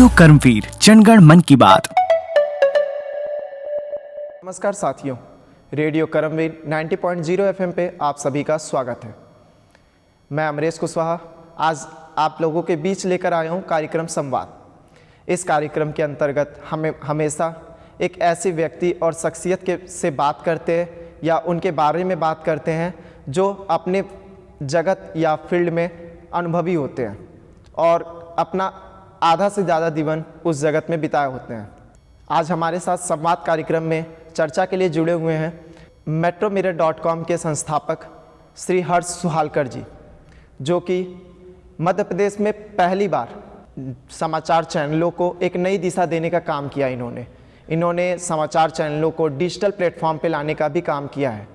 Radio कर्मवीर जनगण मन की बात। नमस्कार साथियों, रेडियो कर्मवीर 90.0 एफएम पे आप सभी का स्वागत है। मैं अमरेश कुशवाहा आज आप लोगों के बीच लेकर आया हूँ कार्यक्रम संवाद। इस कार्यक्रम के अंतर्गत हमें हमेशा एक ऐसे व्यक्ति और शख्सियत से बात करते हैं या उनके बारे में बात करते हैं जो अपने जगत या फील्ड में अनुभवी होते हैं और अपना आधा से ज़्यादा जीवन उस जगत में बिताए होते हैं। आज हमारे साथ संवाद कार्यक्रम में चर्चा के लिए जुड़े हुए हैं metromirror.com के संस्थापक श्री हर्ष सुहालकर जी, जो कि मध्य प्रदेश में पहली बार समाचार चैनलों को एक नई दिशा देने का काम किया। इन्होंने समाचार चैनलों को डिजिटल प्लेटफॉर्म पे लाने का भी काम किया है,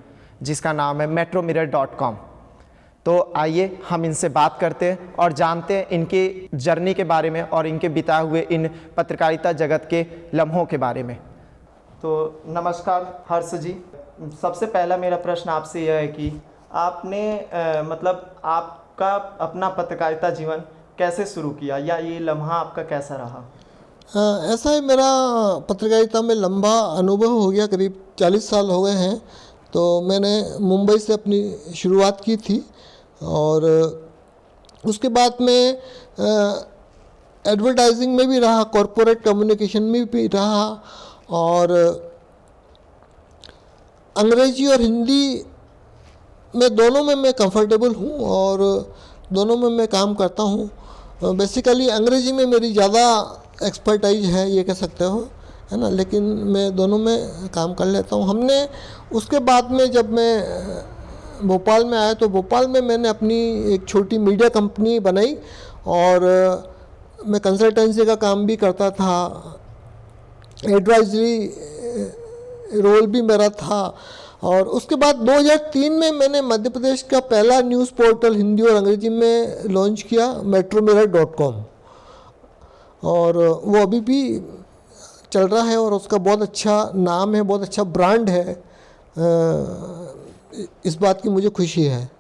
जिसका नाम है metromirror.com। तो आइए हम इनसे बात करते हैं और जानते हैं इनकी जर्नी के बारे में और इनके बिताए हुए इन पत्रकारिता जगत के लम्हों के बारे में। तो नमस्कार हर्ष जी, सबसे पहला मेरा प्रश्न आपसे यह है कि आपने आपका अपना पत्रकारिता जीवन कैसे शुरू किया या ये लम्हा आपका कैसा रहा? ऐसा है, मेरा पत्रकारिता में लंबा अनुभव हो गया, करीब 40 साल हो गए हैं। तो मैंने मुंबई से अपनी शुरुआत की थी और उसके बाद में एडवर्टाइजिंग में भी रहा, कॉरपोरेट कम्युनिकेशन में भी रहा और अंग्रेजी और हिंदी में दोनों में मैं कंफर्टेबल हूँ और दोनों में मैं काम करता हूँ। बेसिकली अंग्रेजी में मेरी ज़्यादा एक्सपर्टाइज है, ये कह सकते हो, है ना, लेकिन मैं दोनों में काम कर लेता हूँ। हमने उसके बाद में जब मैं भोपाल में आया तो भोपाल में मैंने अपनी एक छोटी मीडिया कंपनी बनाई और मैं कंसल्टेंसी का काम भी करता था, एडवाइजरी रोल भी मेरा था। और उसके बाद 2003 में मैंने मध्य प्रदेश का पहला न्यूज़ पोर्टल हिंदी और अंग्रेजी में लॉन्च किया, metromirror.com, और वो अभी भी चल रहा है और उसका बहुत अच्छा नाम है, बहुत अच्छा ब्रांड है। इस बात की मुझे खुशी है।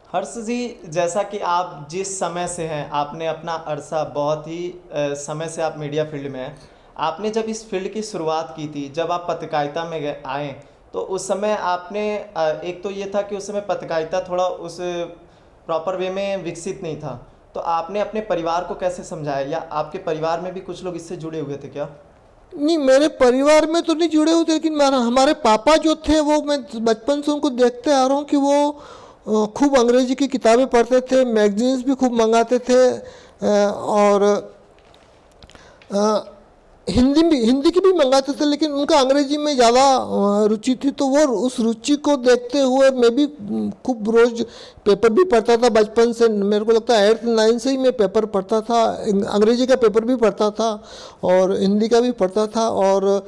हर्ष जी, जैसा कि आप जिस समय से हैं, आपने अपना अरसा बहुत ही समय से आप मीडिया फील्ड में हैं। आपने जब इस फील्ड की शुरुआत की थी, जब आप पत्रकारिता में आए, तो उस समय आपने एक तो ये था कि उस समय पत्रकारिता थोड़ा उस प्रॉपर वे में विकसित नहीं था, तो आपने अपने परिवार को कैसे समझाया या आपके परिवार में भी कुछ लोग इससे जुड़े हुए थे क्या? नहीं, मेरे परिवार में तो नहीं जुड़े होते, लेकिन हमारे पापा जो थे वो, मैं बचपन से उनको देखते आ रहा हूँ कि वो खूब अंग्रेजी की किताबें पढ़ते थे, मैगजीन्स भी खूब मंगाते थे और हिंदी की भी मंगाते थे, लेकिन उनका अंग्रेजी में ज़्यादा रुचि थी। तो वो उस रुचि को देखते हुए मैं भी खूब रोज़ पेपर भी पढ़ता था। बचपन से, मेरे को लगता है 8th 9th से ही मैं पेपर पढ़ता था, अंग्रेजी का पेपर भी पढ़ता था और हिंदी का भी पढ़ता था। और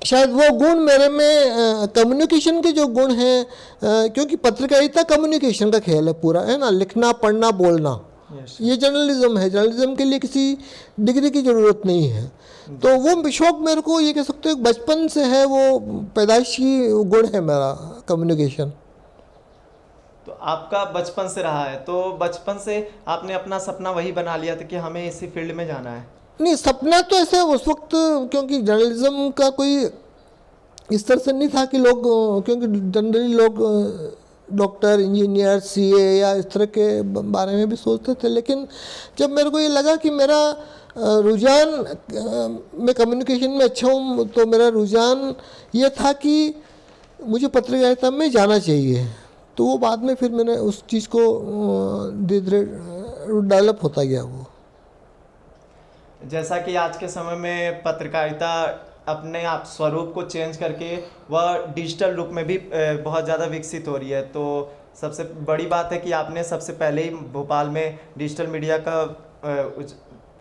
शायद वो गुण मेरे में, कम्युनिकेशन के जो गुण हैं, क्योंकि पत्रकारिता कम्युनिकेशन का खेल है पूरा, है ना, लिखना, पढ़ना, बोलना। ये जर्नलिज्म है। जर्नलिज्म के लिए किसी डिग्री की ज़रूरत नहीं है। तो वो शौक मेरे को, ये कह सकते हो, बचपन से है, वो पैदाइशी गुण है मेरा, कम्युनिकेशन। तो आपका बचपन से रहा है, तो बचपन से आपने अपना सपना वही बना लिया था कि हमें इसी फील्ड में जाना है? नहीं, सपना तो ऐसे उस वक्त, क्योंकि जर्नलिज्म का कोई इस तरह से नहीं था कि लोग, क्योंकि जनरली लोग डॉक्टर, इंजीनियर, सीए या इस तरह के बारे में भी सोचते थे। लेकिन जब मेरे को ये लगा कि मेरा रुझान, मैं कम्युनिकेशन में अच्छा हूँ, तो मेरा रुझान ये था कि मुझे पत्रकारिता में जाना चाहिए। तो वो बाद में फिर मैंने उस चीज़ को धीरे धीरे डेवलप होता गया। वो जैसा कि आज के समय में पत्रकारिता अपने आप स्वरूप को चेंज करके वह डिजिटल रूप में भी बहुत ज़्यादा विकसित हो रही है, तो सबसे बड़ी बात है कि आपने सबसे पहले ही भोपाल में डिजिटल मीडिया का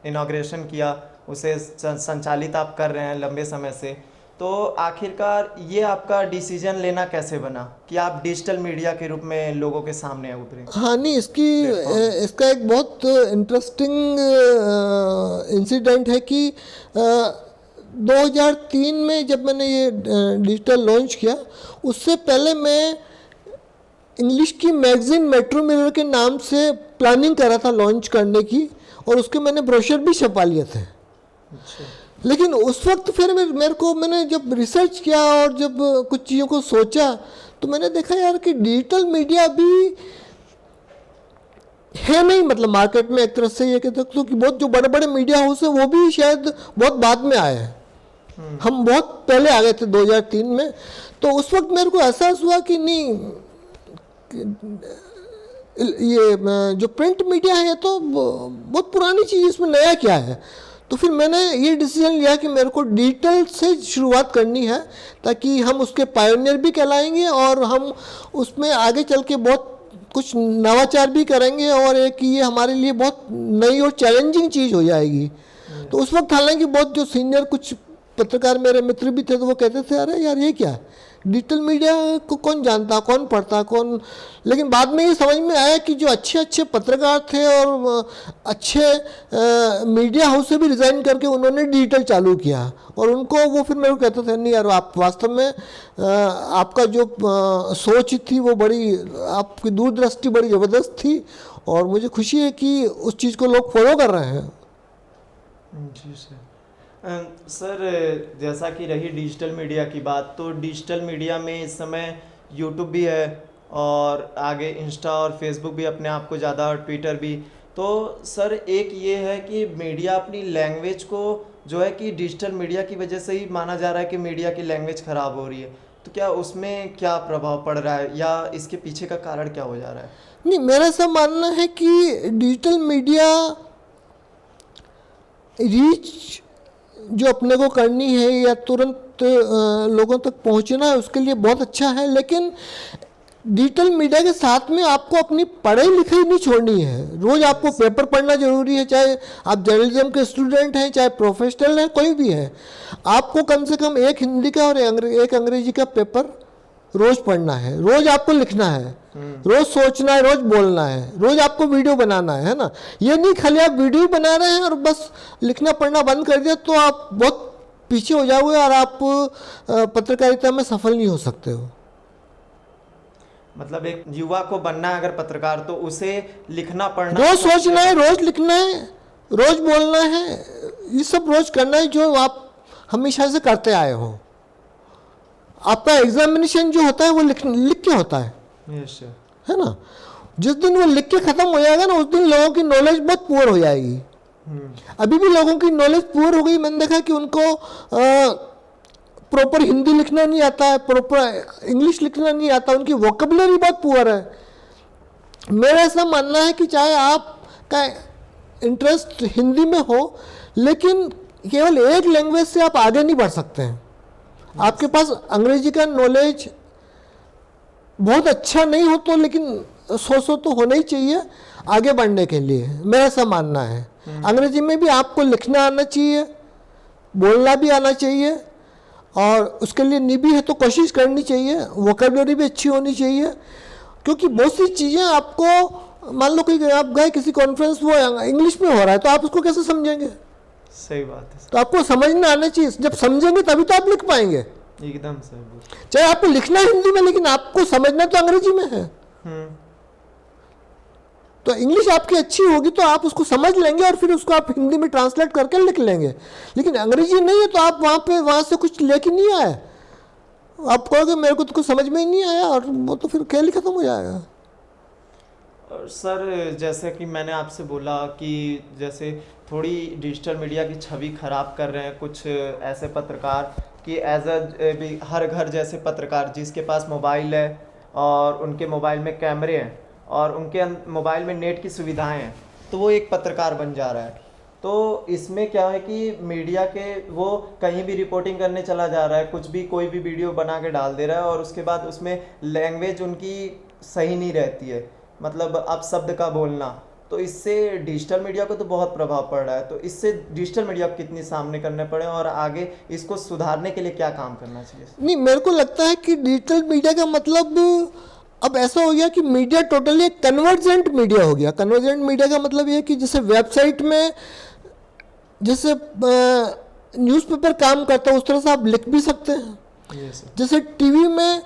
इनॉग्रेशन किया, उसे संचालित आप कर रहे हैं लंबे समय से। तो आखिरकार ये आपका डिसीजन लेना कैसे बना कि आप डिजिटल मीडिया के रूप में लोगों के सामने उभरे? हाँ, नहीं, इसका एक बहुत इंटरेस्टिंग इंसिडेंट है कि 2003 में जब मैंने ये डिजिटल लॉन्च किया, उससे पहले मैं इंग्लिश की मैगज़ीन मेट्रो मिरर के नाम से प्लानिंग कर रहा था लॉन्च करने की, और उसके मैंने ब्रोशर भी छपा लिए थे। लेकिन उस वक्त फिर मैंने जब रिसर्च किया और जब कुछ चीज़ों को सोचा तो मैंने देखा यार कि डिजिटल मीडिया भी है नहीं, मतलब मार्केट में एक तरह से ये कह सकते हो कि बहुत जो बड़े बड़े मीडिया हाउस है वो भी शायद बहुत बाद में आए हैं। हम बहुत पहले आ गए थे 2003 में। तो उस वक्त मेरे को एहसास हुआ कि नहीं, ये जो प्रिंट मीडिया है तो बहुत पुरानी चीज़, इसमें नया क्या है। तो फिर मैंने ये डिसीजन लिया कि मेरे को डिजिटल से शुरुआत करनी है ताकि हम उसके पायोनियर भी कहलाएंगे और हम उसमें आगे चल के बहुत कुछ नवाचार भी करेंगे और एक ये हमारे लिए बहुत नई और चैलेंजिंग चीज़ हो जाएगी। तो उस वक्त हालांकि बहुत जो सीनियर कुछ पत्रकार मेरे मित्र भी थे तो वो कहते थे अरे यार ये क्या है, डिजिटल मीडिया को कौन जानता, कौन पढ़ता, कौन। लेकिन बाद में ये समझ में आया कि जो अच्छे अच्छे पत्रकार थे और अच्छे मीडिया हाउस से भी रिज़ाइन करके उन्होंने डिजिटल चालू किया और उनको वो फिर मेरे को कहते थे नहीं यार आप वास्तव में आपका जो सोच थी वो बड़ी, आपकी दूरदृष्टि बड़ी ज़बरदस्त थी और मुझे खुशी है कि उस चीज़ को लोग फॉलो कर रहे हैं। जी सर। सर जैसा कि रही डिजिटल मीडिया की बात, तो डिजिटल मीडिया में इस समय यूट्यूब भी है और आगे इंस्टा और फेसबुक भी अपने आप को ज़्यादा, और ट्विटर भी। तो सर एक ये है कि मीडिया अपनी लैंग्वेज को जो है कि डिजिटल मीडिया की वजह से ही माना जा रहा है कि मीडिया की लैंग्वेज ख़राब हो रही है, तो क्या उसमें क्या प्रभाव पड़ रहा है या इसके पीछे का कारण क्या हो जा रहा है? नहीं, मेरा ऐसा मानना है कि डिजिटल मीडिया रीच जो अपने को करनी है या तुरंत लोगों तक पहुंचना है उसके लिए बहुत अच्छा है, लेकिन डिजिटल मीडिया के साथ में आपको अपनी पढ़ाई लिखाई नहीं छोड़नी है। रोज़ आपको पेपर पढ़ना जरूरी है, चाहे आप जर्नलिज्म के स्टूडेंट हैं, चाहे प्रोफेशनल हैं, कोई भी है। आपको कम से कम एक हिंदी का और एक अंग्रेजी का पेपर रोज़ पढ़ना है, रोज़ आपको लिखना है, रोज़ सोचना है, रोज़ बोलना है, रोज़ आपको वीडियो बनाना है ना। ये नहीं खाली आप वीडियो बना रहे हैं और बस लिखना पढ़ना बंद कर दिया तो आप बहुत पीछे हो जाओगे और आप पत्रकारिता में सफल नहीं हो सकते हो। मतलब एक युवा को बनना है अगर पत्रकार, तो उसे लिखना पढ़ना, रोज़ सोचना है, रोज़ लिखना है, रोज़ बोलना है, ये सब रोज़ करना है जो आप हमेशा से करते आए हो। आपका एग्जामिनेशन जो होता है वो लिख के होता है, है ना। जिस दिन वो लिख के ख़त्म हो जाएगा ना उस दिन लोगों की नॉलेज बहुत पुअर हो जाएगी। अभी भी लोगों की नॉलेज पुअर हो गई। मैंने देखा कि उनको प्रॉपर हिंदी लिखना नहीं आता है, प्रॉपर इंग्लिश लिखना नहीं आता, उनकी वोकेबुलरी बहुत पुअर है। मेरा ऐसा मानना है कि चाहे आपका इंटरेस्ट हिंदी में हो लेकिन केवल एक लैंग्वेज से आप आगे नहीं बढ़ सकते हैं। आपके पास अंग्रेजी का नॉलेज बहुत अच्छा नहीं हो तो लेकिन सौ तो होना ही चाहिए आगे बढ़ने के लिए, मेरा ऐसा मानना है। अंग्रेजी में भी आपको लिखना आना चाहिए, बोलना भी आना चाहिए और उसके लिए नहीं भी है तो कोशिश करनी चाहिए, वोकेबुलरी भी अच्छी होनी चाहिए। क्योंकि बहुत सी चीज़ें आपको, मान लो कोई आप गए किसी कॉन्फ्रेंस, वो इंग्लिश में हो रहा है तो आप उसको कैसे समझेंगे? सही बात है। तो आपको समझना आना चाहिए, जब समझेंगे तभी तो आप लिख पाएंगे। एकदम सही। चाहे आपको लिखना हिंदी में लेकिन आपको समझना तो अंग्रेजी में है। तो इंग्लिश आपकी अच्छी होगी तो आप उसको समझ लेंगे और फिर उसको आप हिंदी में ट्रांसलेट करके लिख लेंगे। लेकिन अंग्रेजी नहीं है तो आप वहाँ से कुछ लेके नहीं आए, आप कहोगे मेरे को तो कुछ समझ में ही नहीं आया और वो तो फिर खेल ही खत्म हो जाएगा। और सर जैसे कि मैंने आपसे बोला कि जैसे थोड़ी डिजिटल मीडिया की छवि खराब कर रहे हैं कुछ ऐसे पत्रकार कि भी हर घर जैसे पत्रकार जिसके पास मोबाइल है और उनके मोबाइल में कैमरे हैं और उनके मोबाइल में नेट की सुविधाएं हैं तो वो एक पत्रकार बन जा रहा है। तो इसमें क्या है कि मीडिया के वो कहीं भी रिपोर्टिंग करने चला जा रहा है, कुछ भी कोई भी वीडियो बना के डाल दे रहा है और उसके बाद उसमें लैंग्वेज उनकी सही नहीं रहती है, मतलब अपशब्द का बोलना। तो इससे डिजिटल मीडिया को तो बहुत प्रभाव पड़ रहा है। तो इससे डिजिटल मीडिया को कितनी सामने करने पड़े और आगे इसको सुधारने के लिए क्या काम करना चाहिए? नहीं, मेरे को लगता है कि डिजिटल मीडिया का मतलब अब ऐसा हो गया कि मीडिया टोटली एक कन्वर्जेंट मीडिया हो गया। कन्वर्जेंट मीडिया का मतलब ये है कि जैसे वेबसाइट में जैसे न्यूज़पेपर काम करता है उस तरह से आप लिख भी सकते हैं। जैसे टीवी में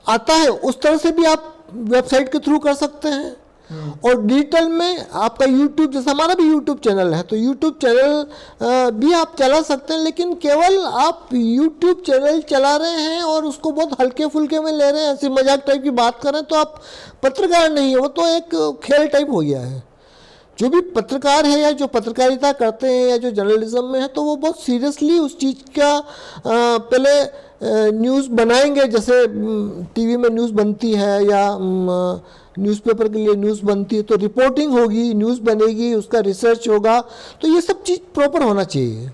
आता है उस तरह से भी आप वेबसाइट के थ्रू कर सकते हैं। और डिजिटल में आपका यूट्यूब, जैसे हमारा भी यूट्यूब चैनल है, तो यूट्यूब चैनल भी आप चला सकते हैं, लेकिन केवल आप यूट्यूब चैनल चला रहे हैं और उसको बहुत हल्के फुल्के में ले रहे हैं, ऐसी मजाक टाइप की बात कर रहे हैं, तो आप पत्रकार नहीं है, वो तो एक खेल टाइप हो गया है। जो भी पत्रकार है या जो पत्रकारिता करते हैं या जो जर्नलिज्म में है, तो वो बहुत सीरियसली उस चीज़ का पहले न्यूज़ बनाएंगे, जैसे टीवी में न्यूज़ बनती है या न्यूज़पेपर के लिए न्यूज़ बनती है, तो रिपोर्टिंग होगी, न्यूज़ बनेगी, उसका रिसर्च होगा, तो ये सब चीज़ प्रॉपर होना चाहिए।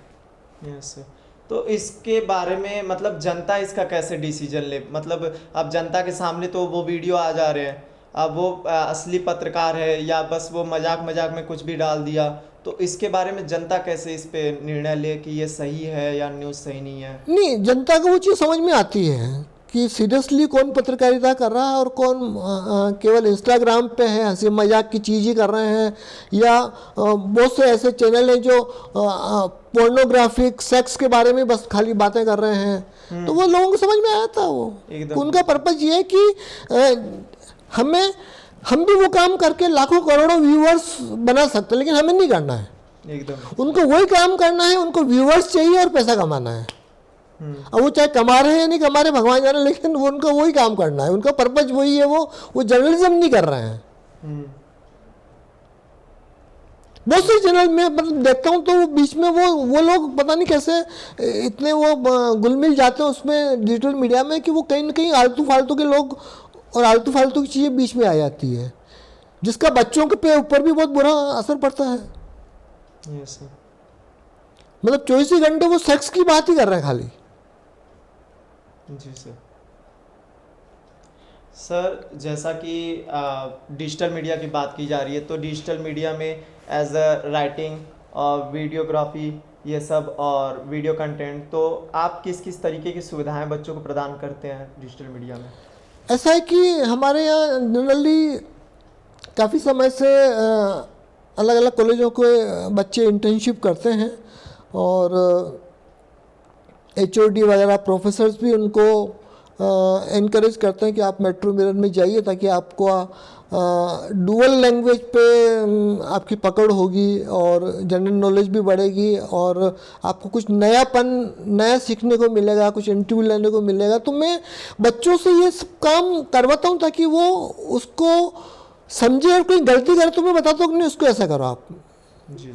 Yes sir. तो इसके बारे में मतलब जनता इसका कैसे डिसीजन ले, मतलब अब जनता के सामने तो वो वीडियो आ जा रहे हैं, अब वो असली पत्रकार है या बस वो मजाक मजाक में कुछ भी डाल दिया, तो इसके बारे में जनता कैसे इस पे निर्णय ले कि ये सही है या न्यूज़ सही नहीं है? नहीं, जनता को वो चीज़ समझ में आती है कि सीरियसली कौन पत्रकारिता कर रहा है और कौन केवल इंस्टाग्राम पे है, हंसी मजाक की चीज़ ही कर रहे हैं, या बहुत से ऐसे चैनल हैं जो पोर्नोग्राफिक सेक्स के बारे में बस खाली बातें कर रहे हैं, तो वो लोगों को समझ में आया था। वो उनका पर्पज ये है कि हम भी वो काम करके लाखों करोड़ों व्यूअर्स बना सकते हैं, लेकिन हमें नहीं करना है। एकदम उनको वही काम करना है, उनको व्यूअर्स चाहिए और पैसा कमाना है। अब वो चाहे कमा रहे हैं या नहीं कमा रहे भगवान जाने, लेकिन वो उनको वही काम करना है, उनका पर्पज वही है। वो जर्नलिज्म नहीं कर रहे हैं। बहुत से चैनल में मतलब देखता हूँ तो बीच में वो लोग पता नहीं कैसे इतने वो घुल-मिल जाते हैं उसमें डिजिटल मीडिया में कि वो कहीं ना कहीं आलतू फालतू के लोग और आलतू फालतू की चीज़ें बीच में आ जाती है, जिसका बच्चों के ऊपर भी बहुत बुरा असर पड़ता है। Yes sir. मतलब 24 ही घंटे वो सेक्स की बात ही कर रहे हैं खाली। जी सर। सर जैसा कि डिजिटल मीडिया की बात की जा रही है, तो डिजिटल मीडिया में एज अ राइटिंग और वीडियोग्राफी ये सब और वीडियो कंटेंट, तो आप किस किस तरीके की सुविधाएं बच्चों को प्रदान करते हैं डिजिटल मीडिया में? ऐसा है कि हमारे यहाँ जनरली काफ़ी समय से अलग अलग कॉलेजों के बच्चे इंटर्नशिप करते हैं और HOD वगैरह प्रोफेसर्स भी उनको इनकरेज करते हैं कि आप मेट्रो मिरर में जाइए, ताकि आपको डुअल लैंग्वेज पे आपकी पकड़ होगी और जनरल नॉलेज भी बढ़ेगी और आपको कुछ नया सीखने को मिलेगा, कुछ इंटरव्यू लेने को मिलेगा। तो मैं बच्चों से ये सब काम करवाता हूँ ताकि वो उसको समझे, और कोई गलती करे तो मैं बताता हूँ कि नहीं उसको ऐसा करो आप। जी।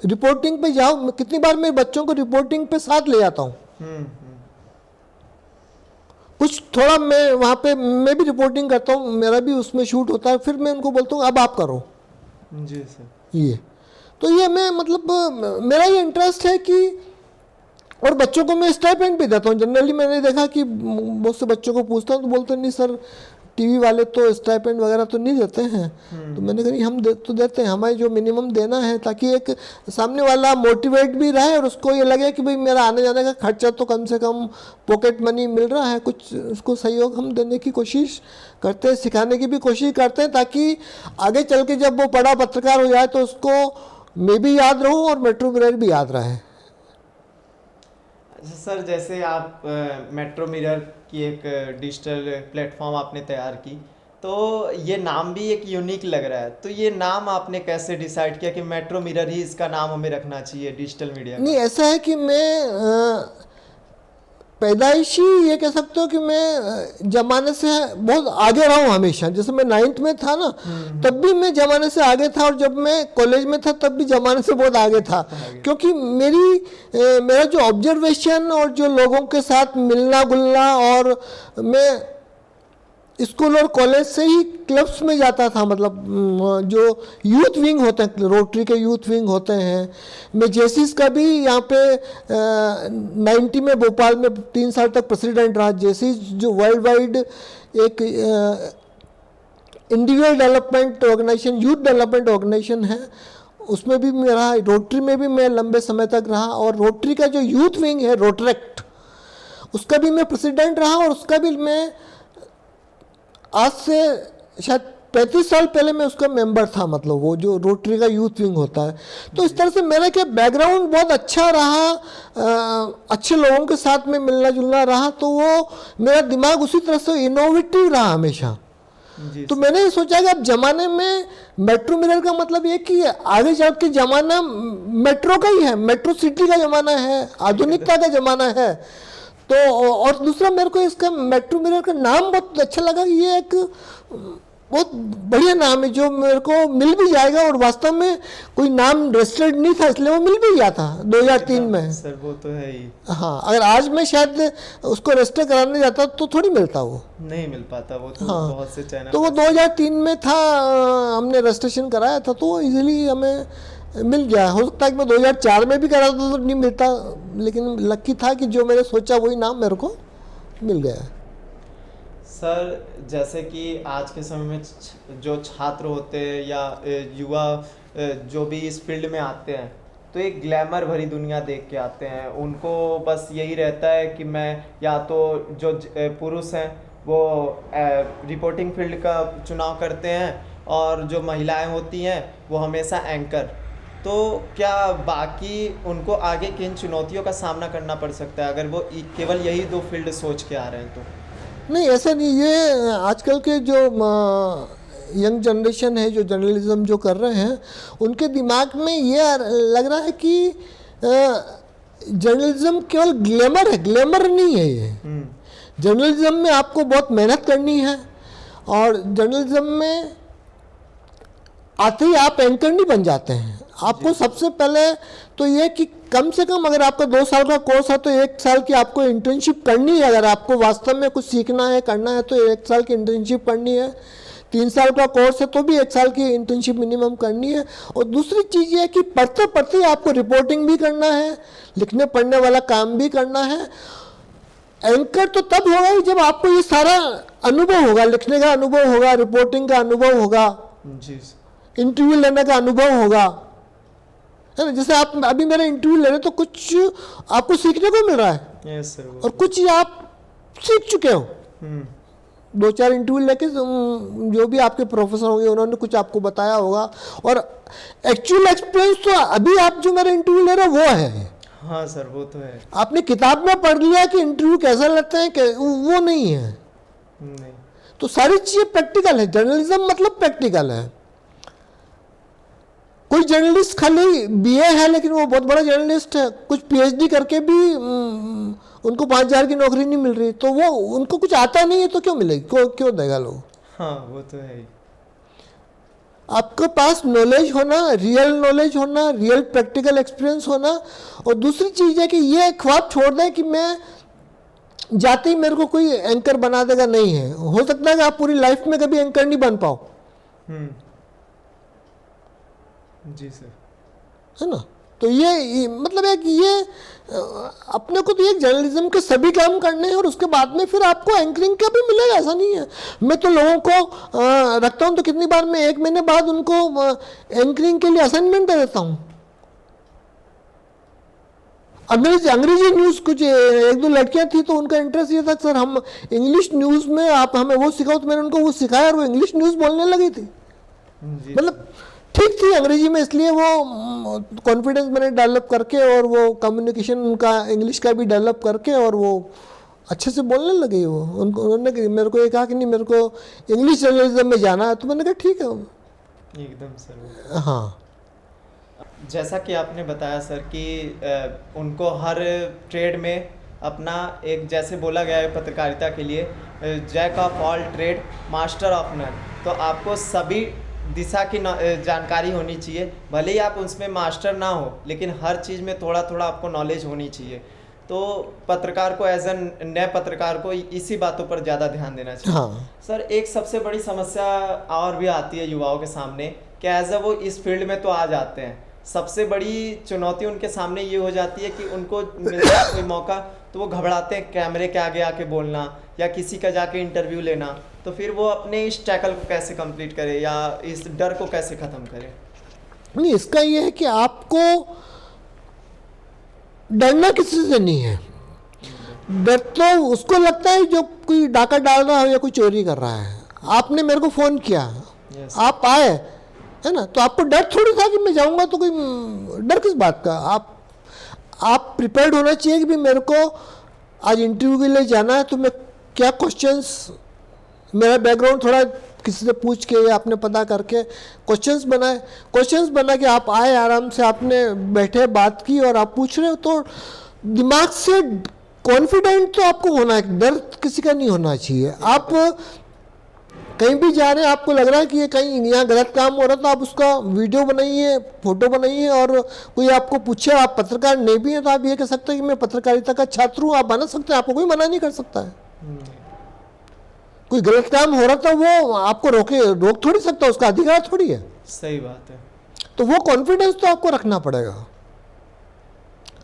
रिपोर्टिंग पे जाओ, कितनी बार मैं बच्चों को रिपोर्टिंग पे साथ ले जाता हूँ। कुछ थोड़ा मैं वहाँ पे मैं भी रिपोर्टिंग करता हूँ, मेरा भी उसमें शूट होता है, फिर मैं उनको बोलता हूँ अब आप करो। जी सर। ये तो ये मैं मतलब मेरा ये इंटरेस्ट है कि, और बच्चों को मैं स्टाइपेंड भी देता हूँ। जनरली मैंने देखा कि बहुत से बच्चों को पूछता हूँ तो बोलते नहीं सर टीवी वाले तो स्टाइपेंड वगैरह तो नहीं देते हैं। तो मैंने कहा हम तो देते हैं, हमें जो मिनिमम देना है ताकि एक सामने वाला मोटिवेट भी रहे और उसको ये लगे कि भाई मेरा आने जाने का खर्चा तो कम से कम पॉकेट मनी मिल रहा है, कुछ उसको सहयोग हम देने की कोशिश करते हैं, सिखाने की भी कोशिश करते हैं, ताकि आगे चल के जब वो बड़ा पत्रकार हो जाए तो उसको मैं भी याद रहूँ और मेट्रो मिरर भी याद रहे। सर जैसे आप मेट्रो मिरर की एक डिजिटल प्लेटफॉर्म आपने तैयार की, तो ये नाम भी एक यूनिक लग रहा है, तो ये नाम आपने कैसे डिसाइड किया कि मेट्रो मिरर ही इसका नाम हमें रखना चाहिए डिजिटल मीडिया? नहीं, ऐसा है कि मैं पैदाइशी ये कह सकते हो कि मैं ज़माने से बहुत आगे रहा हूँ हमेशा। जैसे मैं 9th में था ना, तब भी मैं ज़माने से आगे था, और जब मैं कॉलेज में था तब भी ज़माने से बहुत आगे था, क्योंकि मेरा जो ऑब्जर्वेशन और जो लोगों के साथ मिलना जुलना, और मैं स्कूल और कॉलेज से ही क्लब्स में जाता था, मतलब जो यूथ विंग होते हैं, रोटरी के यूथ विंग होते हैं। मैं जेसीस का भी यहाँ पे 90 में भोपाल में 3 साल तक प्रेसिडेंट रहा। जेसीस जो वर्ल्ड वाइड एक individual development organisation, youth development organisation है, उसमें भी मैं रहा। रोटरी में भी मैं लंबे समय तक रहा, और रोटरी का जो यूथ विंग है रोटरेक्ट, उसका भी मैं प्रेसिडेंट रहा, और उसका भी मैं आज से शायद 35 साल पहले मैं उसका मेंबर था, मतलब वो जो रोटरी का यूथ विंग होता है। तो इस तरह से मेरा क्या बैकग्राउंड बहुत अच्छा रहा, अच्छे लोगों के साथ में मिलना जुलना रहा, तो वो मेरा दिमाग उसी तरह से इनोवेटिव रहा हमेशा। जी तो मैंने ये सोचा कि अब जमाने में मेट्रो मिरर का मतलब ये कि आगे चल के जमाना मेट्रो का ही है, मेट्रो सिटी का जमाना है, आधुनिकता का जमाना है। तो और दूसरा मेरे को इसका मेट्रो मिरर का नाम बहुत अच्छा लगा कि ये एक बहुत बढ़िया नाम है जो मेरे को मिल भी जाएगा, और वास्तव में कोई नाम रजिस्टर्ड नहीं था इसलिए वो मिल भी गया था 2003 में। सर वो तो है ही, हाँ, अगर आज मैं शायद उसको रजिस्टर कराने जाता तो थोड़ी मिलता वो। नहीं मिल पाता वो तो, हाँ, बहुत से चैनल। तो वो 2003 में था, हमने रजिस्ट्रेशन कराया था तो इजीली हमें मिल गया। हो सकता है कि मैं 2004 में भी करा था तो नहीं मिलता, लेकिन लकी था कि जो मैंने सोचा वही नाम मेरे को मिल गया। सर जैसे कि आज के समय में जो छात्र होते हैं या युवा जो भी इस फील्ड में आते हैं, तो एक ग्लैमर भरी दुनिया देख के आते हैं। उनको बस यही रहता है कि मैं या तो जो पुरुष हैं वो रिपोर्टिंग फील्ड का चुनाव करते हैं, और जो महिलाएं होती हैं वो हमेशा एंकर। तो क्या बाकी उनको आगे किन चुनौतियों का सामना करना पड़ सकता है अगर वो केवल यही दो फील्ड सोच के आ रहे हैं? तो नहीं, ऐसा नहीं। ये आजकल के जो यंग जनरेशन है जो जर्नलिज्म जो कर रहे हैं, उनके दिमाग में ये लग रहा है कि जर्नलिज्म केवल ग्लैमर है, ग्लैमर नहीं है ये। जर्नलिज्म में आपको बहुत मेहनत करनी है, और जर्नलिज्म में आते ही आप एंकर नहीं बन जाते हैं। आपको सबसे पहले तो ये कि कम से कम अगर आपका 2 साल का कोर्स है तो 1 साल की आपको इंटर्नशिप करनी है। अगर आपको वास्तव में कुछ सीखना है, करना है, तो 1 साल की इंटर्नशिप करनी है। 3 साल का कोर्स है तो भी 1 साल की इंटर्नशिप मिनिमम करनी है। और दूसरी चीज़ ये है कि पढ़ते पढ़ते आपको रिपोर्टिंग भी करना है, लिखने पढ़ने वाला काम भी करना है। एंकर तो तब होगा ही जब आपको ये सारा अनुभव होगा, लिखने का अनुभव होगा, रिपोर्टिंग का अनुभव होगा, जी इंटरव्यू लेने का अनुभव होगा, है ना। जैसे आप अभी मेरा इंटरव्यू ले रहे तो कुछ आपको सीखने को मिल रहा है। Yes sir. और कुछ आप सीख चुके हो। 2-4 इंटरव्यू लेके जो भी आपके प्रोफेसर होंगे उन्होंने कुछ आपको बताया होगा, और एक्चुअल एक्सपीरियंस तो अभी आप जो मेरा इंटरव्यू ले रहे हो वो है। हाँ सर वो तो है। आपने किताब में पढ़ लिया कि इंटरव्यू कैसा लगता है, वो नहीं है। नहीं, तो सारी चीज़ें प्रैक्टिकल है। जर्नलिज्म मतलब प्रैक्टिकल है। कोई जर्नलिस्ट खाली बीए है लेकिन वो बहुत बड़ा जर्नलिस्ट है, कुछ पीएचडी करके भी उनको 5,000 की नौकरी नहीं मिल रही, तो वो उनको कुछ आता नहीं है तो क्यों मिलेगी, क्यों देगा लोग। हाँ वो तो है ही। आपके पास नॉलेज होना, रियल नॉलेज होना, रियल प्रैक्टिकल एक्सपीरियंस होना। और दूसरी चीज़ है कि ये ख्वाब छोड़ दें कि मैं जाते ही मेरे को कोई एंकर बना देगा, नहीं है। हो सकता है कि आप पूरी लाइफ में कभी एंकर नहीं बन पाओ, जी सर, है ना। तो ये मतलब है कि ये अपने को तो एक जर्नलिज्म के सभी काम करने हैं, और उसके बाद में फिर आपको एंकरिंग का भी मिलेगा, ऐसा नहीं है। मैं तो लोगों को रखता हूँ तो कितनी बार मैं 1 महीने बाद उनको एंकरिंग के लिए असाइनमेंट दे देता हूँ। अंग्रेजी न्यूज़ कुछ 1-2 लड़कियां थी तो उनका इंटरेस्ट ये था सर हम इंग्लिश न्यूज़ में आप हमें वो सिखाओ, तो मैंने उनको वो सिखाया और वो इंग्लिश न्यूज़ बोलने लगी थी। मतलब ठीक थी अंग्रेजी में, इसलिए वो कॉन्फिडेंस मैंने डेवलप करके और वो कम्युनिकेशन उनका इंग्लिश का भी डेवलप करके और वो अच्छे से बोलने लगे। वो उन्होंने मेरे को ये कहा कि नहीं मेरे को इंग्लिश जर्नलिज्म में जाना है, तो मैंने कहा ठीक है एकदम सर। हाँ, जैसा कि आपने बताया सर कि उनको हर ट्रेड में अपना एक, जैसे बोला गया है पत्रकारिता के लिए, jack of all trade master of none. तो आपको सभी दिशा की जानकारी होनी चाहिए, भले ही आप उसमें मास्टर ना हो, लेकिन हर चीज़ में थोड़ा थोड़ा आपको नॉलेज होनी चाहिए। तो पत्रकार को एज एन नए पत्रकार को इसी बातों पर ज़्यादा ध्यान देना चाहिए। हाँ। सर एक सबसे बड़ी समस्या और भी आती है युवाओं के सामने कि एज वो इस फील्ड में तो आ जाते हैं, सबसे बड़ी चुनौती उनके सामने ये हो जाती है कि उनको मिलता है कोई मौका तो वो घबराते हैं कैमरे के आगे आके बोलना या किसी का जाके इंटरव्यू लेना। तो फिर वो अपने इस टैकल को कैसे कंप्लीट करे या इस डर को कैसे ख़त्म करे? नहीं, इसका ये है कि आपको डरना किसी से नहीं है। डर तो उसको लगता है जो कोई डाका डाल रहा हो या कोई चोरी कर रहा है। आपने मेरे को फ़ोन किया, आप आए, है ना, तो आपको डर थोड़ी था कि मैं जाऊंगा, तो कोई डर किस बात का। आप प्रिपेयर्ड होना चाहिए कि भी मेरे को आज इंटरव्यू के लिए जाना है तो मैं क्या क्वेश्चंस, मेरा बैकग्राउंड थोड़ा किसी से पूछ के या आपने पता करके क्वेश्चंस बनाए, क्वेश्चंस बना के आप आए, आराम से आपने बैठे बात की और आप पूछ रहे हो, तो दिमाग से कॉन्फिडेंट तो आपको होना है, डर किसी का नहीं होना चाहिए। आप कहीं भी जा रहे हैं, आपको लग रहा है कि ये कहीं यहाँ गलत काम हो रहा, तो आप उसका वीडियो बनाइए, फोटो बनाइए, और कोई आपको पूछे, आप पत्रकार नहीं भी हैं तो आप ये कह सकते हैं कि मैं पत्रकारिता का छात्र हूँ, आप बना सकते हैं, आपको कोई मना नहीं कर सकता है। कोई गलत काम हो रहा था वो आपको रोक थोड़ी सकता, उसका अधिकार थोड़ी है। सही बात है। तो वो कॉन्फिडेंस तो आपको रखना पड़ेगा।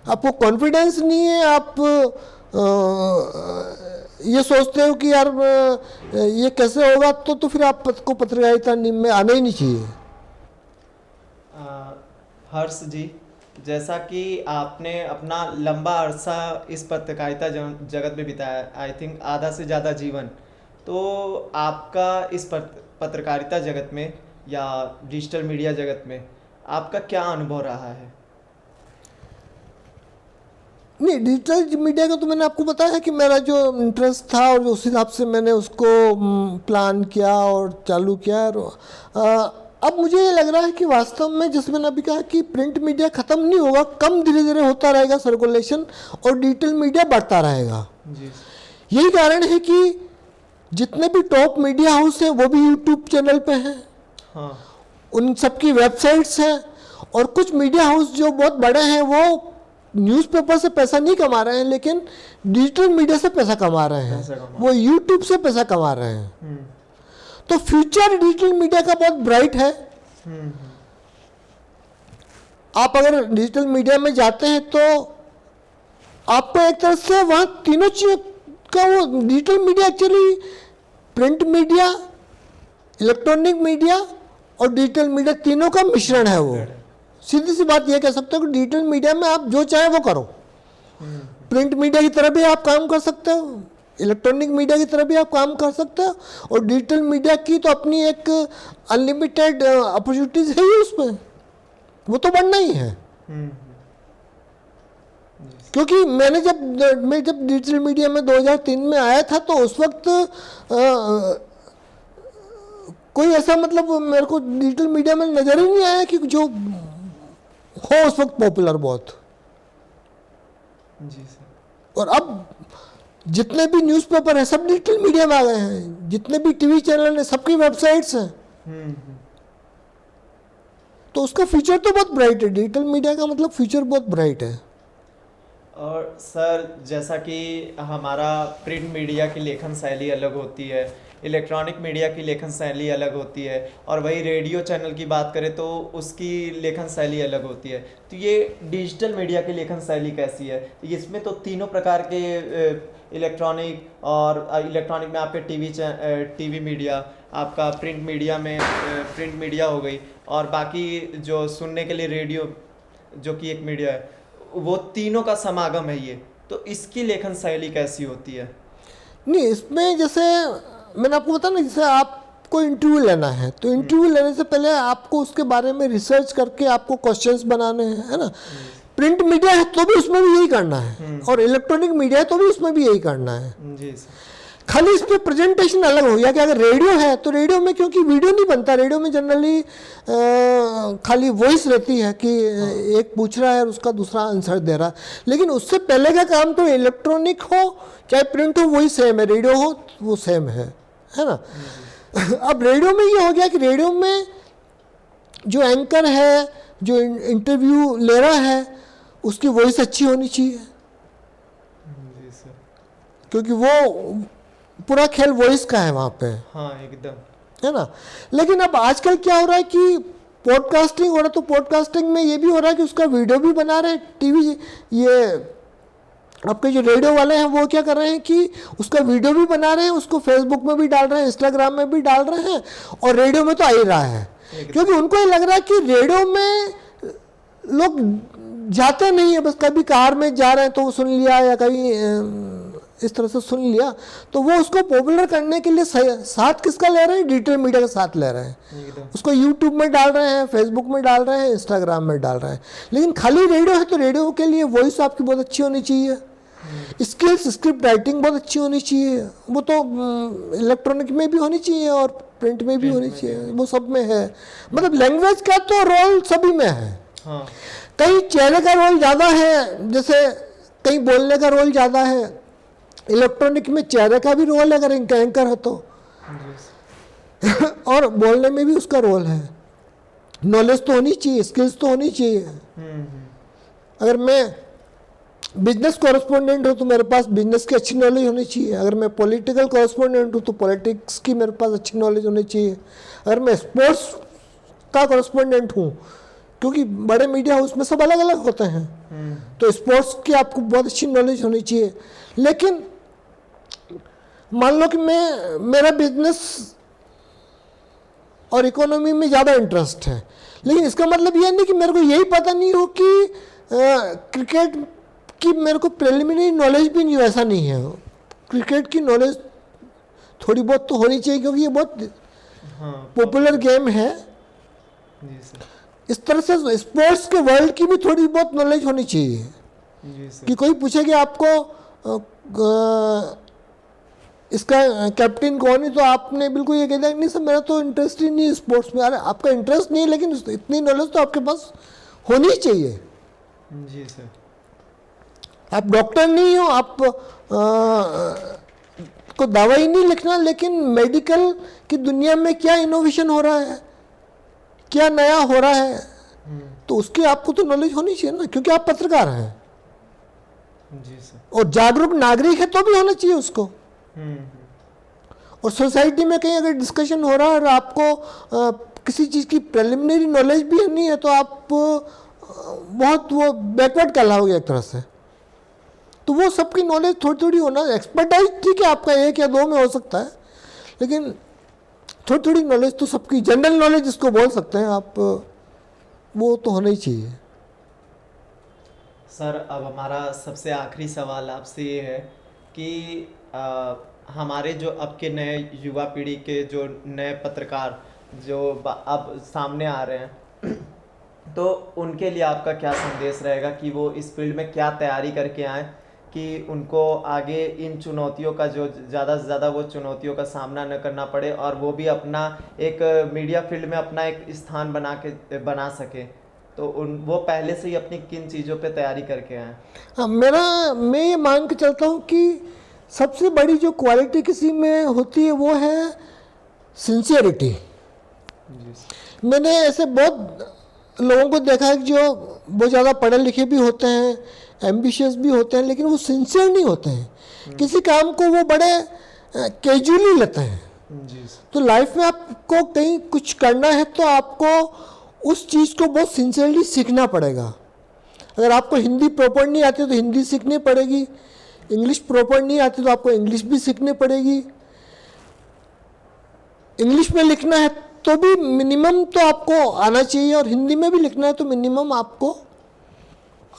आपको कॉन्फिडेंस नहीं है, आप ये सोचते हो कि यार ये कैसे होगा, तो फिर आपको पत्रकारिता में आना ही नहीं चाहिए। हर्ष जी, जैसा कि आपने अपना लंबा अरसा इस पत्रकारिता जगत में बिताया, आई थिंक आधा से ज़्यादा जीवन, तो आपका इस पत्रकारिता जगत में या डिजिटल मीडिया जगत में आपका क्या अनुभव रहा है? नहीं, डिजिटल मीडिया का तो मैंने आपको बताया कि मेरा जो इंटरेस्ट था और उस हिसाब से मैंने उसको प्लान किया और चालू किया। अब मुझे ये लग रहा है कि वास्तव में, जैसे मैंने अभी कहा कि प्रिंट मीडिया ख़त्म नहीं होगा, कम धीरे धीरे होता रहेगा सर्कुलेशन, और डिजिटल मीडिया बढ़ता रहेगा। जी। यही कारण है कि जितने भी टॉप मीडिया हाउस हैं वो भी यूट्यूब चैनल पे हैं। हाँ। उन सबकी वेबसाइट्स हैं, और कुछ मीडिया हाउस जो बहुत बड़े हैं वो न्यूज़पेपर से पैसा नहीं कमा रहे हैं, लेकिन डिजिटल मीडिया से पैसा कमा रहे हैं, वो यूट्यूब से पैसा कमा रहे हैं। तो फ्यूचर डिजिटल मीडिया का बहुत ब्राइट है। आप अगर डिजिटल मीडिया में जाते हैं तो आपको एक तरह से वहाँ तीनों चीज़ का, वो digital media actually print media, electronic media और डिजिटल मीडिया तीनों का मिश्रण है। वो सीधी सी बात ये कह सकते हो कि डिजिटल मीडिया में आप जो चाहे वो करो। प्रिंट मीडिया की तरह भी आप काम कर सकते हो, इलेक्ट्रॉनिक मीडिया की तरह भी आप काम कर सकते हो, और डिजिटल मीडिया की तो अपनी एक अनलिमिटेड अपॉर्चुनिटीज है ही उसमें, वो तो बढ़ना ही है। क्योंकि मैं जब डिजिटल मीडिया में 2003 में आया था, तो उस वक्त कोई ऐसा मतलब मेरे को डिजिटल मीडिया में नज़र ही नहीं आया कि जो हो उस वक्त पॉपुलर बहुत। जी सर। और अब जितने भी न्यूज़पेपर हैं सब डिजिटल मीडिया में आ गए हैं, जितने भी टीवी चैनल हैं सबकी वेबसाइट्स हैं। तो उसका फ्यूचर तो बहुत ब्राइट है, डिजिटल मीडिया का मतलब फ्यूचर बहुत ब्राइट है। और सर, जैसा कि हमारा प्रिंट मीडिया की लेखन शैली अलग होती है, इलेक्ट्रॉनिक मीडिया की लेखन शैली अलग होती है, और वही रेडियो चैनल की बात करें तो उसकी लेखन शैली अलग होती है, तो ये डिजिटल मीडिया की लेखन शैली कैसी है? इसमें तो तीनों प्रकार के इलेक्ट्रॉनिक, और इलेक्ट्रॉनिक में आपके टीवी मीडिया, आपका प्रिंट मीडिया में प्रिंट मीडिया हो गई, और बाकी जो सुनने के लिए रेडियो जो कि एक मीडिया है, वो तीनों का समागम है ये। तो इसकी लेखन शैली कैसी होती है? नहीं, इसमें जैसे मैंने आपको बताया ना, जैसे आपको इंटरव्यू लेना है, तो इंटरव्यू लेने से पहले आपको उसके बारे में रिसर्च करके आपको क्वेश्चंस बनाने हैं, है ना। प्रिंट मीडिया है तो भी उसमें भी यही करना है, और इलेक्ट्रॉनिक मीडिया है तो भी उसमें भी यही करना है। जी सर। खाली इस पर प्रेजेंटेशन अलग हो गया कि अगर रेडियो है तो रेडियो में, क्योंकि वीडियो नहीं बनता, रेडियो में जनरली खाली वॉइस रहती है कि एक पूछ रहा है और उसका दूसरा आंसर दे रहा है। लेकिन उससे पहले का काम तो इलेक्ट्रॉनिक हो चाहे प्रिंट हो वही सेम है, रेडियो हो वो सेम है ना। अब रेडियो में ये हो गया कि रेडियो में जो एंकर है, जो इंटरव्यू ले रहा है, उसकी वॉइस अच्छी होनी चाहिए, क्योंकि वो पूरा खेल वॉइस का है वहाँ पे। हाँ एकदम, है ना। लेकिन अब आजकल क्या हो रहा है कि पॉडकास्टिंग हो रहा है, तो पॉडकास्टिंग में ये भी हो रहा है कि उसका वीडियो भी बना रहे हैं। टीवी ये आपके जो रेडियो वाले हैं वो क्या कर रहे हैं कि उसका वीडियो भी बना रहे हैं, उसको फेसबुक में भी डाल रहे हैं, इंस्टाग्राम में भी डाल रहे हैं, और रेडियो में तो आ ही रहा है, क्योंकि उनको ये लग रहा है कि रेडियो में लोग जाते नहीं है, बस कभी कार में जा रहे हैं तो वो सुन लिया, या कभी इस तरह से सुन लिया, तो वो उसको पॉपुलर करने के लिए साथ किसका ले रहे हैं? डिजिटल मीडिया का साथ ले रहे हैं। उसको यूट्यूब में डाल रहे हैं, फेसबुक में डाल रहे हैं, इंस्टाग्राम में डाल रहे हैं। लेकिन खाली रेडियो है तो रेडियो के लिए वॉइस आपकी बहुत अच्छी होनी चाहिए, स्किल्स, स्क्रिप्ट राइटिंग बहुत अच्छी होनी चाहिए, वो तो इलेक्ट्रॉनिक में भी होनी चाहिए और प्रिंट में भी होनी चाहिए, वो सब में है। मतलब लैंग्वेज का तो रोल सभी में है। हाँ। कहीं चेहरे का रोल ज़्यादा है, जैसे कहीं बोलने का रोल ज़्यादा है। इलेक्ट्रॉनिक में चेहरे का भी रोल है अगर एंकर है तो और बोलने में भी उसका रोल है। नॉलेज तो होनी चाहिए, स्किल्स तो होनी चाहिए। अगर मैं बिजनेस कॉरेस्पोंडेंट हूँ तो मेरे पास बिजनेस की अच्छी नॉलेज होनी चाहिए। अगर मैं पॉलिटिकल कॉरेस्पोंडेंट हूँ तो पॉलिटिक्स की मेरे पास अच्छी नॉलेज होनी चाहिए। अगर मैं स्पोर्ट्स का कॉरेस्पोंडेंट हूँ, क्योंकि बड़े मीडिया हाउस में सब अलग अलग होते हैं, तो स्पोर्ट्स की आपको बहुत अच्छी नॉलेज होनी चाहिए। लेकिन मान लो कि मेरा बिजनेस और इकोनॉमी में ज़्यादा इंटरेस्ट है, लेकिन इसका मतलब यह नहीं कि मेरे को यही पता नहीं हो कि क्रिकेट की मेरे को प्रिलिमिनरी नॉलेज भी नहीं, ऐसा नहीं है। क्रिकेट की नॉलेज थोड़ी बहुत तो होनी चाहिए, क्योंकि ये बहुत पॉपुलर गेम है। जी सर। इस तरह से स्पोर्ट्स के वर्ल्ड की भी थोड़ी बहुत नॉलेज होनी चाहिए। जी सर। कि कोई पूछे कि आपको इसका कैप्टन कौन है, तो आपने बिल्कुल ये कह दिया नहीं सर मेरा तो इंटरेस्ट ही नहीं है स्पोर्ट्स में। अरे आपका इंटरेस्ट नहीं है, लेकिन इतनी नॉलेज तो आपके पास होनी चाहिए। जी सर। आप डॉक्टर नहीं हो, आप को दवाई नहीं लिखना, लेकिन मेडिकल की दुनिया में क्या इनोवेशन हो रहा है, क्या नया हो रहा है, तो उसकी आपको तो नॉलेज होनी चाहिए ना, क्योंकि आप पत्रकार हैं। जी सर। और जागरूक नागरिक है तो भी होना चाहिए उसको। और सोसाइटी में कहीं अगर डिस्कशन हो रहा है और आपको किसी चीज़ की प्रिलिमिनरी नॉलेज भी नहीं है, तो आप बहुत वो बैकवर्ड कहलाओगे एक तरह से। तो वो सबकी नॉलेज थोड़ी थोड़ी होना, एक्सपर्टाइज ठीक है आपका 1 या 2 में हो सकता है, लेकिन थोड़ी थोड़ी नॉलेज तो सबकी, जनरल नॉलेज जिसको बोल सकते हैं आप, वो तो होना ही चाहिए। सर अब हमारा सबसे आखिरी सवाल आपसे ये है कि हमारे जो अब के नए युवा पीढ़ी के जो नए पत्रकार जो अब सामने आ रहे हैं तो उनके लिए आपका क्या संदेश रहेगा कि वो इस फील्ड में क्या तैयारी करके आएँ कि उनको आगे इन चुनौतियों का जो ज़्यादा से ज़्यादा वो चुनौतियों का सामना न करना पड़े और वो भी अपना एक मीडिया फील्ड में अपना एक स्थान बना सके, तो वो पहले से ही अपनी किन चीज़ों पे तैयारी करके आएँ? हाँ, मैं ये मान के चलता हूँ कि सबसे बड़ी जो क्वालिटी किसी में होती है वो है सिंसियरिटी। मैंने ऐसे बहुत लोगों को देखा है जो बहुत ज़्यादा पढ़े लिखे भी होते हैं, एम्बिशियस भी होते हैं, लेकिन वो सिंसियर नहीं होते हैं। किसी काम को वो बड़े कैजुअली लेते हैं। तो लाइफ में आपको कहीं कुछ करना है तो आपको उस चीज़ को बहुत सिंसियरली सीखना पड़ेगा। अगर आपको हिंदी प्रॉपर नहीं आती तो हिंदी सीखनी पड़ेगी, इंग्लिश प्रॉपर नहीं आती तो आपको इंग्लिश भी सीखनी पड़ेगी। इंग्लिश में लिखना है तो भी मिनिमम तो आपको आना चाहिए, और हिंदी में भी लिखना है तो मिनिमम आपको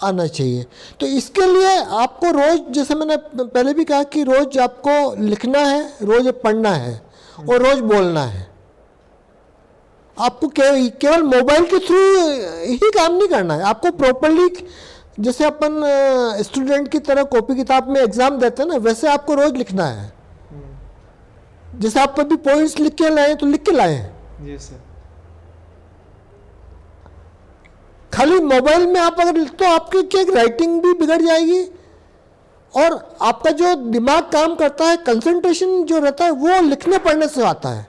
आना चाहिए। तो इसके लिए आपको रोज़, जैसे मैंने पहले भी कहा कि रोज़ आपको लिखना है, रोज़ पढ़ना है और रोज़ बोलना है। आपको केवल मोबाइल के थ्रू ही काम नहीं करना है, आपको प्रॉपरली, जैसे अपन स्टूडेंट की तरह कॉपी किताब में एग्ज़ाम देते हैं ना, वैसे आपको रोज़ लिखना है। जैसे आप कभी पॉइंट्स लिख के लाए तो लिख के लाए। जी सर। खाली मोबाइल में आप अगर तो आपकी क्या राइटिंग भी बिगड़ जाएगी, और आपका जो दिमाग काम करता है, कंसंट्रेशन जो रहता है वो लिखने पढ़ने से आता है।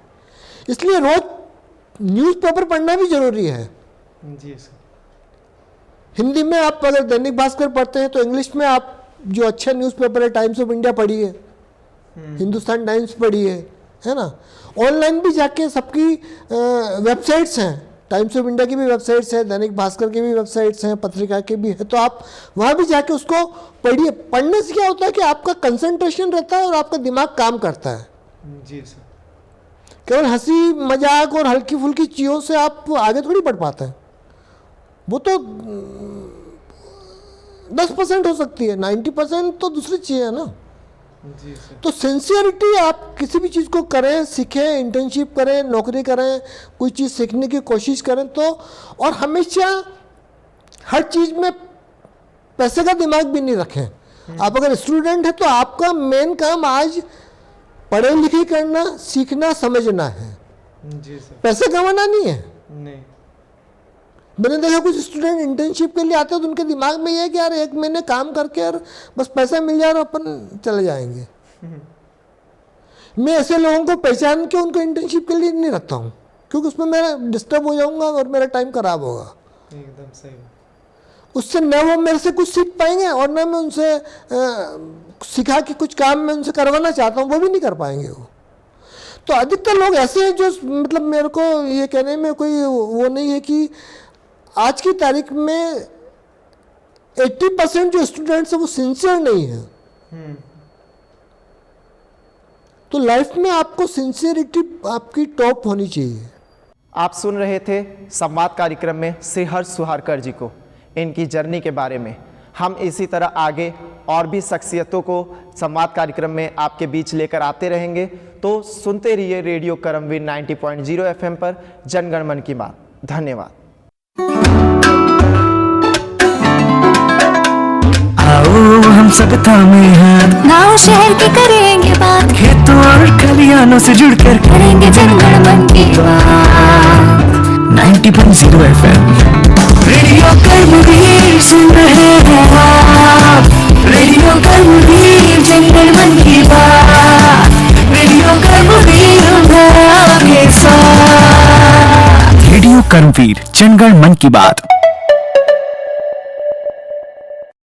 इसलिए रोज न्यूज़पेपर पढ़ना भी जरूरी है। जी सर। हिंदी में आप अगर दैनिक भास्कर पढ़ते हैं तो इंग्लिश में आप जो अच्छा न्यूज़पेपर है टाइम्स ऑफ इंडिया पढ़िए, हिंदुस्तान टाइम्स पढ़िए, है ना। ऑनलाइन भी जाके सबकी वेबसाइट्स हैं, टाइम्स ऑफ इंडिया की भी वेबसाइट्स हैं, दैनिक भास्कर की भी वेबसाइट्स हैं, पत्रिका की भी है, तो आप वहाँ भी जाके उसको पढ़िए। पढ़ने से क्या होता है कि आपका कंसंट्रेशन रहता है और आपका दिमाग काम करता है। जी सर। केवल हंसी मजाक और हल्की फुल्की चीज़ों से आप आगे थोड़ी बढ़ पाते हैं। वो तो 10% हो सकती है, 90% तो दूसरी चीज़ है ना। जी सर। तो सिंसियरिटी, आप किसी भी चीज़ को करें, सीखें, इंटर्नशिप करें, नौकरी करें, कोई चीज़ सीखने की कोशिश करें, तो और हमेशा हर चीज़ में पैसे का दिमाग भी नहीं रखें। आप अगर स्टूडेंट है तो आपका मेन काम आज पढ़े लिखे करना, सीखना, समझना है, जी सर। पैसे कमाना नहीं है। नहीं। मैंने देखा कुछ स्टूडेंट इंटर्नशिप के लिए आते हैं तो उनके दिमाग में ये है कि यार 1 महीने काम करके यार बस पैसा मिल जाए और अपन चले जाएंगे। मैं ऐसे लोगों को पहचान के उनको इंटर्नशिप के लिए नहीं रखता हूँ, क्योंकि उसमें मैं डिस्टर्ब हो जाऊंगा और मेरा टाइम खराब होगा। एकदम सही। उससे न वो मेरे से कुछ सीख पाएंगे और न मैं उनसे सिखा के कुछ काम मैं उनसे करवाना चाहता हूँ वो भी नहीं कर पाएंगे वो। तो अधिकतर लोग ऐसे हैं जो मतलब मेरे को ये कहने में कोई वो नहीं है कि आज की तारीख में 80% जो स्टूडेंट्स हैं वो सिंसियर नहीं है। तो लाइफ में आपको सिंसियरिटी आपकी टॉप होनी चाहिए। आप सुन रहे थे संवाद कार्यक्रम में श्री हर्ष सुहारकर जी को, इनकी जर्नी के बारे में। हम इसी तरह आगे और भी शख्सियतों को संवाद कार्यक्रम में आपके बीच लेकर आते रहेंगे। तो सुनते रहिए रेडियो करमवीर 90.0 FM पर जनगण मन की बात। धन्यवाद। आओ हम सबता में हाथ, गाँव शहर की करेंगे बात, खेतों और खलियानों से जुड़कर करेंगे जनगण मन की बात। 90.0 FM रेडियो करमवीर सुन रहे हैं आप, रेडियो करमवीर जनगण मन की बात, रेडियो करमवीर आपके साथ, रेडियो करमवीर जनगण मन की बात।